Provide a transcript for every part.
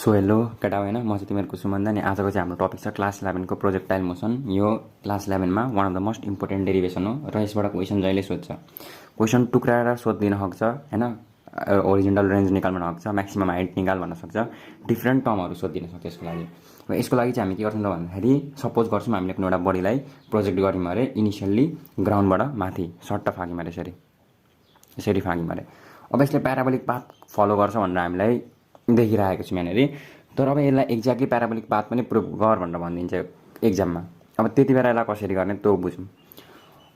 So hello केटा होइन म चाहिँ तिमीहरूको सुमन्दा नि आजको चाहिँ हाम्रो टपिक छ क्लास 11 को प्रोजेक्टाइल मोसन। यो क्लास 11 मा one of the most important derivation हो र यसबाट क्वेसन जहिले सोध्छ। क्वेसन टुक्राएर सोधिदिन सक्छ हैन, ओरिजिनल रेन्ज निकाल भन्न सक्छ, म्याक्सिमम हाइट निकाल भन्न सक्छ, डिफ्रेन्ट टर्महरू सोधिदिन सक्छ यसको लागि। र यसको लागि चाहिँ हामी के गर्छौँ त भन्दाखेरि सपोज गर्छौँ हामीले कुनै एउटा बडीलाई प्रोजेक्ट गर्यौँ अरे इनिसियली ग्राउन्डबाट माथि सट्ट फाग्यौँ अरे यसरी फाग्यौँ अरे। अब यसले प्याराबोलिक पाथ फलो गर्छ भनेर हामीलाई देखिरहेको छु यहाँनिर। तर अब यसलाई एक्ज्याक्टली प्याराबोलिक पाथ पनि प्रुभ गर भनेर भनिदिन्छ एक्जाममा। अब त्यति बेला यसलाई कसरी गर्ने त्यो बुझौँ।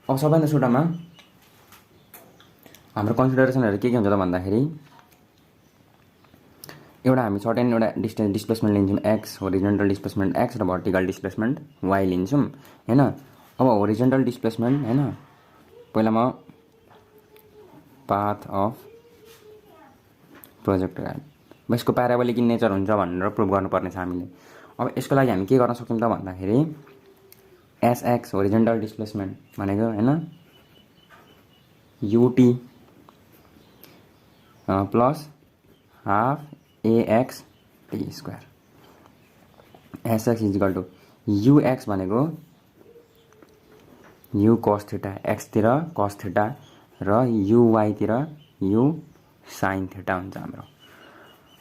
अब सबैभन्दा सुरुमा हाम्रो कन्सिडरेसनहरू के हुन्छ त भन्दाखेरि एउटा हामी सर्टेन एउटा डिस्प्लेसमेन्ट लिन्छौँ एक्स, होरिजोन्टल डिस्प्लेसमेन्ट एक्स र भर्टिकल डिस्प्लेसमेन्ट वाइ लिन्छौँ हैन। अब होरिजोन्टल डिस्प्लेसमेन्ट हैन, पहिला म पाथ अफ प्रोजेक्टाइल यसको प्याराबोलिक इन नेचर हुन्छ भनेर प्रुभ गर्नुपर्ने छ हामीले। अब यसको लागि हामी के गर्न सक्छौँ त भन्दाखेरि एसएक्स होरिजोन्टल डिस्प्लेसमेन्ट भनेको हैन u t plus half a x t square. S x is equal to u x भनेको यु कस थीटा एक्सतिर कस थीटा र युवाईतिर यु साइन थीटा हुन्छ हाम्रो।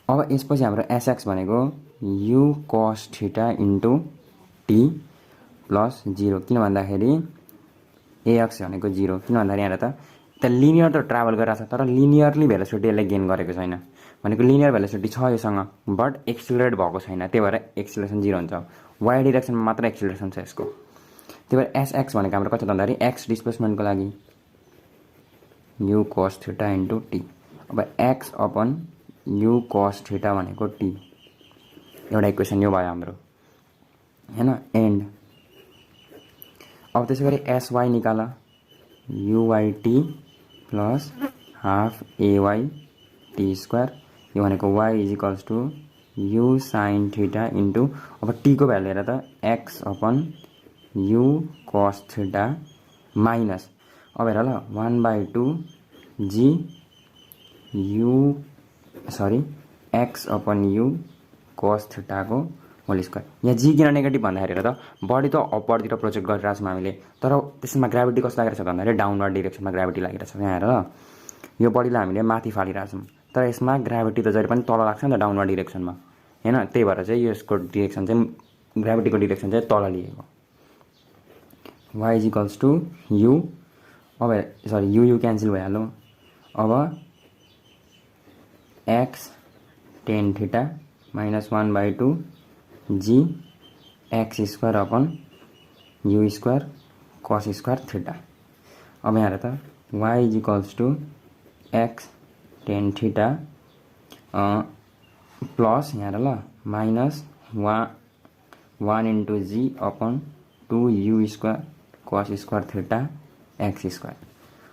अब यसपछि हाम्रो एसएक्स भनेको u cos theta into T plus 0 किन भन्दाखेरि एएक्स भनेको 0 किन भन्दाखेरि यहाँ त लिनियर त ट्राभल गरिरहेको छ तर लिनियरली भेलोसिटी यसले गेन गरेको छैन। भनेको लिनियर भेलोसिटी छ योसँग बट एक्सिलरेट भएको छैन, त्यही भएर एक्सिलरेसन 0 हुन्छ। वाइ डिरेक्सनमा मात्र एक्सिलरेसन छ यसको। त्यही भएर एसएक्स भनेको हाम्रो कति भन्दाखेरि एक्स डिस्प्लेसमेन्टको लागि u cos theta into t. अब x upon u cos theta भनेको टी, एउटा इक्वेसन यो भयो हाम्रो हैन एन्ड। अब त्यसै गरी एसवाई निकाल u y t plus half a y t square. यो भनेको y is equals to u sine theta into अब टी को भ्यालु हेर त x upon u cos theta minus अब हेर ल 1/2 g u x upon u cos थीटाको होल स्क्वायर। यहाँ जी किन नेगेटिभ भन्दाखेरि हेर त बडी त अपवर्डतिर प्रोजेक्ट गरिरहेको छौँ हामीले तर त्यसमा ग्राभिटी कस्तो लागिरहेछ भन्दाखेरि डाउनवर्ड डिरेक्सनमा ग्राभिटी लागिरहेछ। यहाँ हेर यो बडीलाई हामीले माथि फालिरहेछौँ तर यसमा ग्राभिटी त जहिले पनि तल लाग्छ नि त डाउनवर्ड डिरेक्सनमा हैन। त्यही भएर चाहिँ यसको डिरेक्सन चाहिँ ग्राभिटीको डिरेक्सन चाहिँ तल लिएको। Y is equals to u अब यु क्यान्सल भइहाल्यो। अब x tan theta minus 1/2 g x square upon u square cos square theta. अब यहाँ हेर त y is equals to x tan theta plus यहाँ हेर ल minus 1 into g upon 2 u square cos square theta x square.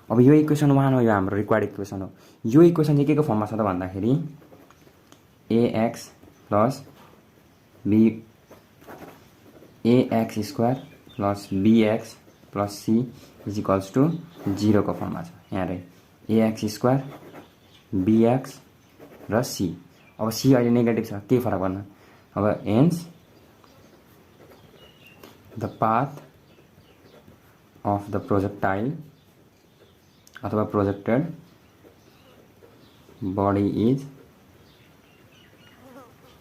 अब यो equation 1 हो, यो हाम्रो रिक्वायर्ड इक्वेसन हो। यो इक्वेसन चाहिँ के को फर्ममा छ त भन्दाखेरि a x plus b a x square plus b x plus c is equals to 0 को फर्ममा छ। यहाँ रे एएक्स स्क्वायर बीएक्स र सी। अब सी अहिले नेगेटिभ छ के फरक पर्न। अब hence the path of the projectile अथवा projected body is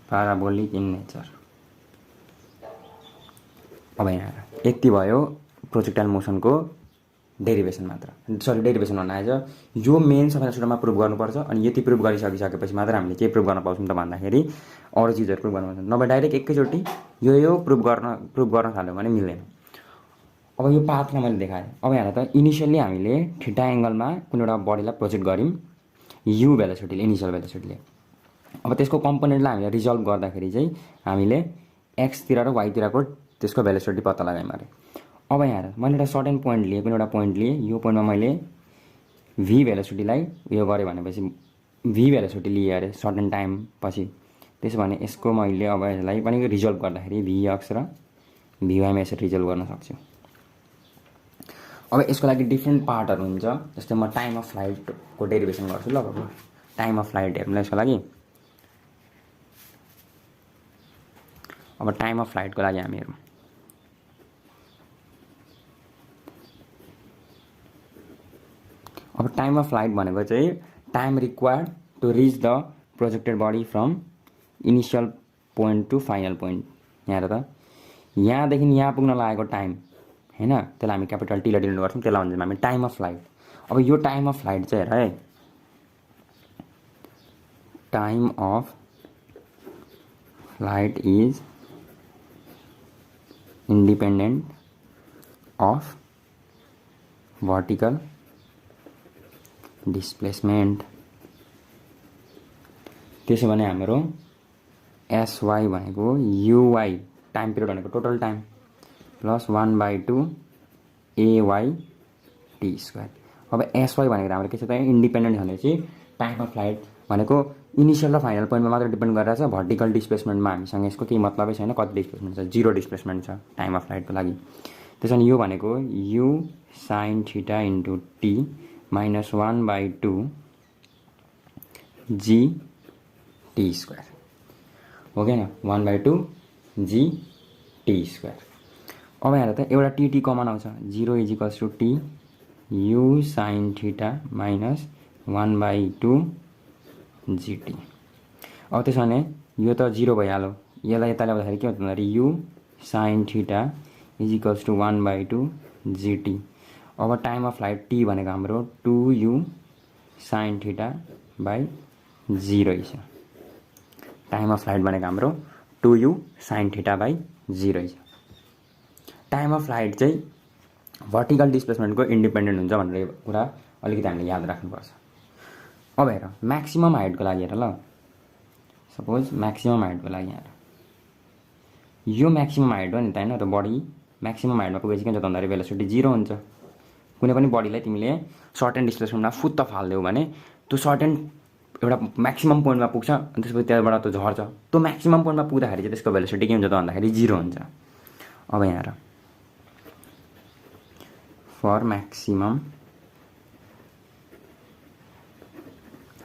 parabolic in nature. अब यहाँ यति भयो प्रोजेक्टाइल मोसनको डेरिभेसन मात्र, डेरिभेसन भन्न आएछ। यो मेन सबैभन्दा सुरुमा प्रुभ गर्नुपर्छ अनि यति प्रुभ गरिसकिसकेपछि मात्र हामीले के प्रुभ गर्न पाउँछौँ त भन्दाखेरि अरू चिजहरू प्रुभ गर्न पाउँछौँ। नभए डाइरेक्ट एकैचोटि यो प्रुभ गर्न थाल्यो भने मिल्दैन। अब यो पाथलाई मैले देखाएँ। अब यहाँ त इनिसियली हामीले थीटा एङ्गलमा कुनै एउटा बडीलाई प्रोजेक्ट गऱ्यौँ यु भेलोसिटीले इनिसियल भेलोसिटीले। अब त्यसको कम्पोनेन्टलाई हामीले रिजल्भ गर्दाखेरि चाहिँ हामीले एक्सतिर र वाइतिरको त्यसको भेलोसिटी पत्ता लगायौँ अरे। अब यहाँ मैले एउटा सर्टेन पोइन्ट लिएँ, कुनै एउटा पोइन्ट लिएँ, यो पोइन्टमा मैले भी भेलोसिटीलाई उयो गरेँ भनेपछि भी भेलोसिटी लिएँ अरे सर्टेन टाइम पछि। त्यसो भने यसको मैले अब यसलाई पनि रिजल्भ गर्दाखेरि भिएक्स र भिवाईमा यसरी रिजल्भ गर्न सक्छु। अब यसको लागि डिफ्रेन्ट पार्टहरू हुन्छ। जस्तै म टाइम अफ फ्लाइटको डेरिभेसन गर्छु ल। अब टाइम अफ फ्लाइट हेर्नुलाई यसको लागि अब टाइम अफ फ्लाइटको लागि हामी हेरौँ। अब टाइम अफ फ्लाइट भनेको चाहिँ time required to reach the projected body from initial point to final point. यहाँ त यहाँदेखि यहाँ पुग्न लागेको टाइम हैन, त्यसलाई हामी क्यापिटल टी ले डिनोट गर्छौँ, त्यसलाई भन्छौँ हामी टाइम अफ फ्लाइट। अब यो टाइम अफ फ्लाइट चाहिँ हेर है, time of flight is independent of vertical displacement. त्यसो भने हाम्रो एसवाई भनेको युवाई टाइम पिरियड भनेको total time plus 1/2 a y t square. अब एसवाई भनेको हाम्रो के छ त, इन्डिपेन्डेन्ट भनेपछि टाइम अफ फ्लाइट भनेको इनिसियल र फाइनल पोइन्टमा मात्र डिपेन्ड गरेर छ। भर्टिकल डिस्प्लेसमेन्टमा हामीसँग यसको केही मतलबै छैन, कति डिस्प्लेसमेन्ट छ, 0 डिस्प्लेसमेन्ट छ टाइम अफ फ्लाइटको लागि। त्यसो भने यो भनेको u sine theta into t minus 1/2 g t square हो कि 1/2 जी टी स्क्वायर। अब यहाँ त एउटा टी कमन आउँछ, 0 equals to t u sine theta minus 1/2 g t. अब त्यसो भने यो त 0 भइहाल्यो, यसलाई यता ल्याउँदाखेरि के हुन्छ भन्दाखेरि u sine theta equals to 1/2 g t. अब टाइम अफ फ्लाइट टी भनेको हाम्रो 2u साइन थीटा बाई जी रहेछ। टाइम अफ फ्लाइट भनेको हाम्रो 2u साइन थीटा बाई जी रहेछ। टाइम अफ फ्लाइट चाहिँ भर्टिकल डिस्प्लेसमेन्टको इन्डिपेन्डेन्ट हुन्छ भनेर कुरा अलिकति हामीले याद राख्नुपर्छ। अब हेर म्याक्सिमम हाइटको लागि हेर ल, सपोज म्याक्सिमम हाइटको लागि हेर, यो म्याक्सिमम हाइट हो नि त हैन, त बडी म्याक्सिमम हाइटमा पुगेपछि के हुन्छ भन्दाखेरि भेलोसिटी 0 हुन्छ। कुनै पनि बडीलाई तिमीले सर्टेन डिस्प्लेसमेन्टमा फुत्त फाल्दियौ भने त्यो सर्टेन एउटा म्याक्सिमम पोइन्टमा पुग्छ अनि त्यसपछि त्यहाँबाट त्यो झर्छ। त्यो म्याक्सिमम पोइन्टमा पुग्दाखेरि चाहिँ त्यसको भेलोसिटी के हुन्छ त भन्दाखेरि 0 हुन्छ। अब यहाँ हेर, for maximum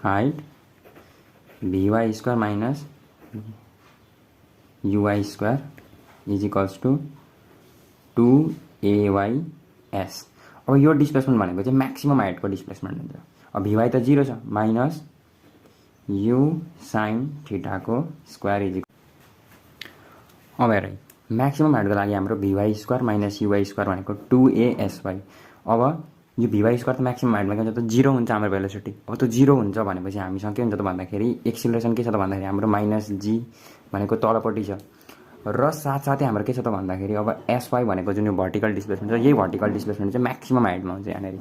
height vy square minus uy square is equals to 2ays। अब यो डिस्प्लेसमेन्ट भनेको चाहिँ म्याक्सिमम हाइटको डिस्प्लेसमेन्ट हुन्छ। अब vy त 0 छ, माइनस u साइन थीटाको स्क्वायर इज। अब हेर म्याक्सिमम हाइटको लागि हाम्रो vy square minus uy square भनेको 2asy। अब यो vy स्क्वायर त म्याक्सिमम हाइटमा के हुन्छ त 0 हुन्छ हाम्रो भेलोसिटी। अब त्यो 0 हुन्छ भनेपछि हामीसँग के हुन्छ त भन्दाखेरि एक्सिलरेसन के छ त भन्दाखेरि हाम्रो माइनस जी भनेको तलपट्टि छ र साथसाथै हाम्रो के छ त भन्दाखेरि अब एसवाई भनेको जुन यो भर्टिकल डिस्प्लेसमेन्ट छ, यही भर्टिकल डिस्प्लेसमेन्ट चाहिँ म्याक्सिमम हाइटमा हुन्छ। यहाँनिर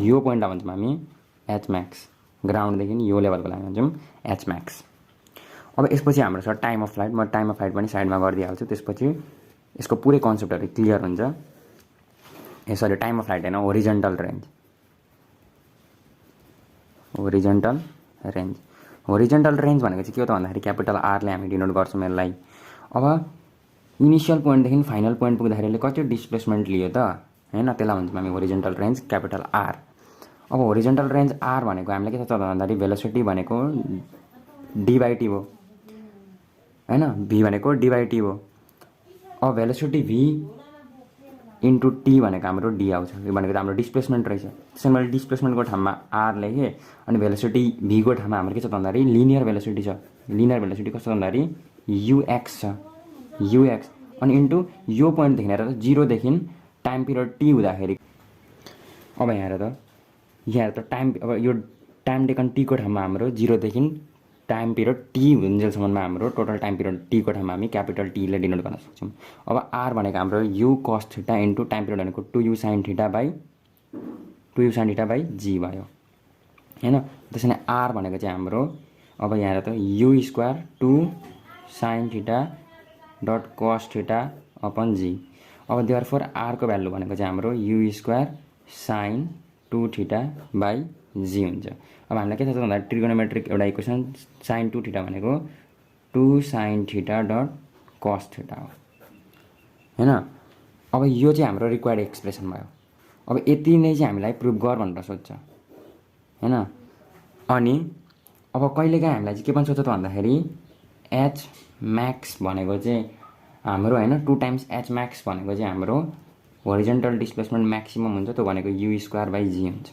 यो पोइन्टलाई भन्छौँ हामी एच म्याक्स, ग्राउन्डदेखि यो लेभलको लागि भन्छौँ एच म्याक्स। अब यसपछि हाम्रो छ टाइम अफ फ्लाइट। म टाइम अफ फ्लाइट पनि साइडमा गरिदिइहाल्छु, त्यसपछि यसको पुरै कन्सेप्टहरू क्लियर हुन्छ। सरी टाइम अफ फ्लाइट होइन, horizontal range. Horizontal range, horizontal range भनेको चाहिँ के हो त भन्दाखेरि क्यापिटल आरले हामी डिनोट गर्छौँ यसलाई। अब इनिसियल पोइन्टदेखि फाइनल पोइन्ट पुग्दाखेरि कति डिस्प्लेसमेन्ट लियो त हैन, त्यसलाई भन्छौँ हामी होरिजेन्टल रेन्ज क्यापिटल आर। अब होरिजेन्टल रेन्ज आर भनेको हामीले के छ त भन्दाखेरि भेलोसिटी भनेको डी/टी हो हैन, भी भनेको डी/टी हो। अब भेलोसिटी भी इन्टु टी भनेको हाम्रो डी आउँछ, यो भनेको हाम्रो डिस्प्लेसमेन्ट रहेछ। त्यसैले मैले डिस्प्लेसमेन्टको ठाउँमा आर लेखेँ अनि भेलोसिटी भीको ठाउँमा हाम्रो के छ भन्दाखेरि लिनियर भेलोसिटी छ। लिनियर भेलोसिटी कस्तो भन्दाखेरि युएक्स छ, युएक्स अनि इन्टु यो पोइन्टदेखि हेरेर 0 देखि टाइम पिरियड टी हुँदाखेरि। अब यहाँ त टाइम, अब यो टाइम टेकन टीको ठाउँमा हाम्रो 0 देखि टाइम पिरियड टी हुन्जेलसम्ममा हाम्रो टोटल टाइम पिरियड टीको ठाउँमा हामी क्यापिटल टीले डिनोट गर्न सक्छौँ। अब आर भनेको हाम्रो you cos theta into time period भनेको 2u साइन थीटा बाई जी भयो हैन। त्यसैले आर भनेको चाहिँ हाम्रो अब यहाँ त u square 2 sine theta dot cos theta upon g. अब देयरफोर आरको भ्यालु भनेको चाहिँ हाम्रो u square sine 2 theta by g हुन्छ। अब हामीलाई के थाहा छ भन्दा ट्रिगोनोमेट्रिक एउटा इक्वेसन साइन 2 थीटा भनेको 2 sine theta dot cos theta हो हैन। अब यो चाहिँ हाम्रो रिक्वायर्ड एक्सप्रेसन भयो। अब यति नै चाहिँ हामीलाई प्रुभ गर भनेर सोध्छ हैन। अनि अब कहिलेकाहीँ हामीलाई चाहिँ के पनि सोध्छ त भन्दाखेरि एच म्याक्स भनेको चाहिँ हाम्रो हैन 2 टाइम्स h max भनेको चाहिँ हाम्रो होरिजोन्टल डिस्प्लेसमेन्ट म्याक्सिमम हुन्छ त्यो भनेको u²/g हुन्छ।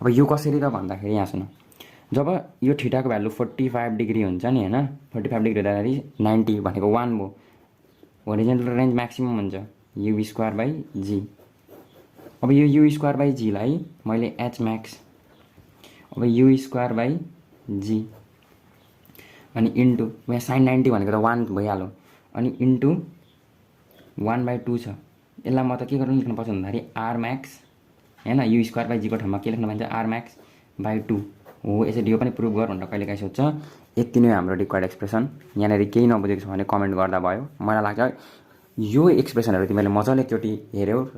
अब यो कसरी त भन्दाखेरि यहाँ सुन, जब यो थीटाको भ्यालु 45 डिग्री हुन्छ नि हैन, 45 डिग्री हुँदाखेरि 90 भनेको 1 भयो, होरिजोन्टल रेन्ज म्याक्सिमम हुन्छ u²/g। अब यो u²/g लाई मैले h max, अब u²/g अनि इन्टु यहाँ sin 90 भनेको त 1 भइहाल्यो, अनि इन्टु 1/2 छ। यसलाई म त के गर्नु लेख्नु पर्छ भन्दाखेरि r max हैन, u²/g को ठाउँमा के लेख्न भन्छ r max/2 हो। यसरी यो पनि प्रुभ गर भनेर कहिले काहीँ सोध्छ। यति नै हाम्रो रिक्वायर्ड एक्सप्रेसन। यहाँनिर केही नबुझेको छ भने कमेन्ट गर्दा भयो। मलाई लाग्छ यो एक्सप्रेसनहरु तिमीले मजाले एकचोटी हेर्यौ